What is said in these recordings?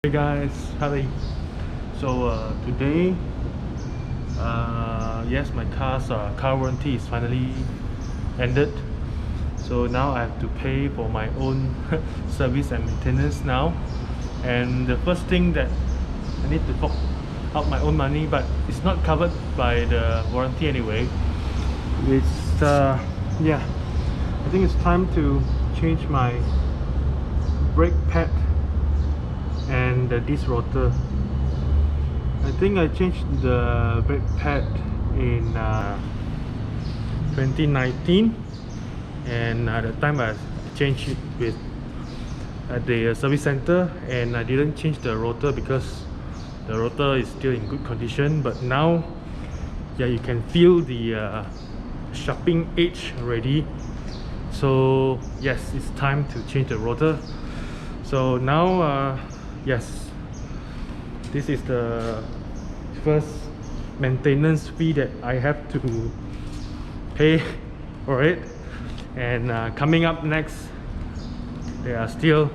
Hey guys, Harry. So today, yes, my car's car warranty is finally ended. So now I have to pay for my own service and maintenance now. And the first thing that I need to fork out my own money, but it's not covered by the warranty anyway. It's yeah, I think it's time to change my brake pad and this rotor. I think I changed the brake pad in 2019, and at the time I changed it with at the service center, and I didn't change the rotor because the rotor is still in good condition. But now, yeah, you can feel the sharpening edge already. So yes, it's time to change the rotor. So now yes, this is the first maintenance fee that I have to pay for it. And coming up next, there are still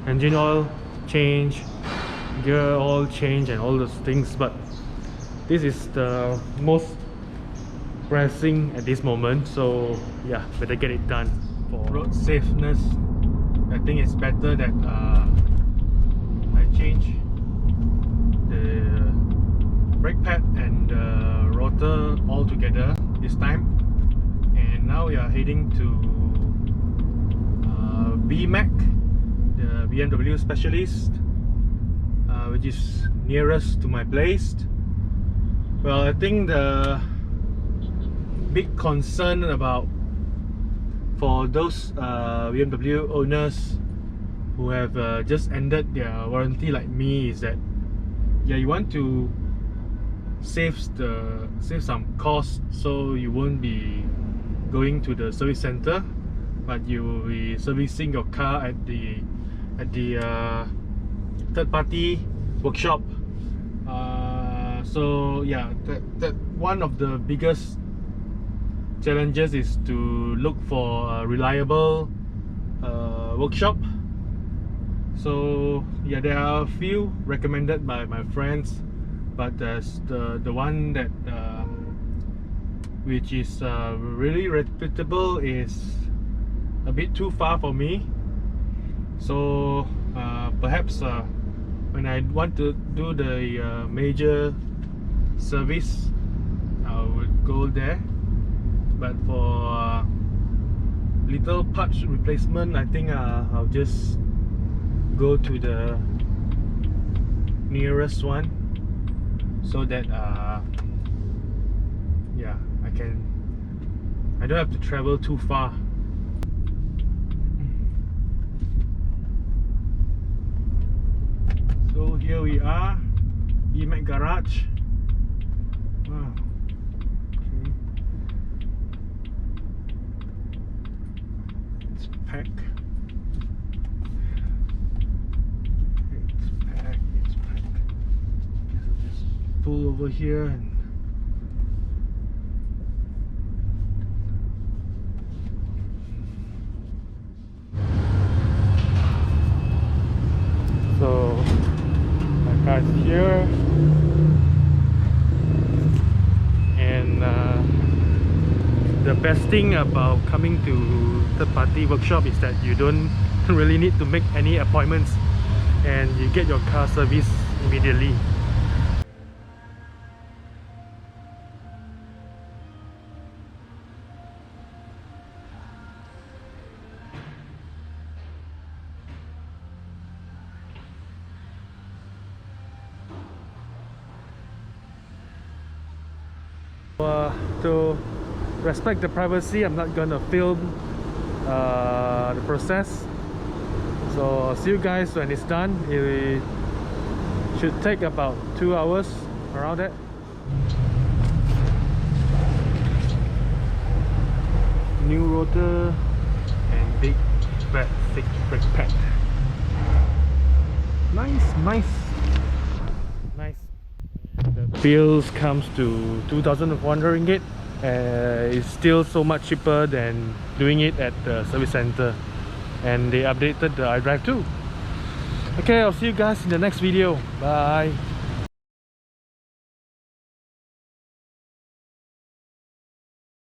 engine oil change, gear oil change, and all those things. But this is the most pressing at this moment, so yeah, better get it done. For road safeness, I think it's better that I change the brake pad and the rotor all together this time. And now we are heading to BMAC, the BMW specialist, which is nearest to my place. Well, I think the big concern about for those BMW owners who have just ended their warranty like me is that, yeah, you want to save some cost, so you won't be going to the service center, but you will be servicing your car at the third-party workshop. So yeah, that one of the biggest challenges is to look for a reliable workshop. So yeah, there are a few recommended by my friends, but there's the one that which is really reputable is a bit too far for me. So perhaps when I want to do the major service, I would go there. But for little parts replacement, I think I'll just go to the nearest one, so that yeah, I don't have to travel too far. So here we are, BMAC garage. Wow. Okay. It's packed. It's packed. Guess I'll just pull over here and so my car is here, and the best thing about coming to third-party workshop is that you don't really need to make any appointments, and you get your car serviced immediately. To respect the privacy, I'm not gonna film the process. So I'll see you guys when it's done. It should take about 2 hours, around that. New rotor and big fat thick brake pad. Nice. The bills comes to 2,400 ringgit. It's still so much cheaper than doing it at the service center, and they updated the iDrive too. Okay, I'll see you guys in the next video. Bye.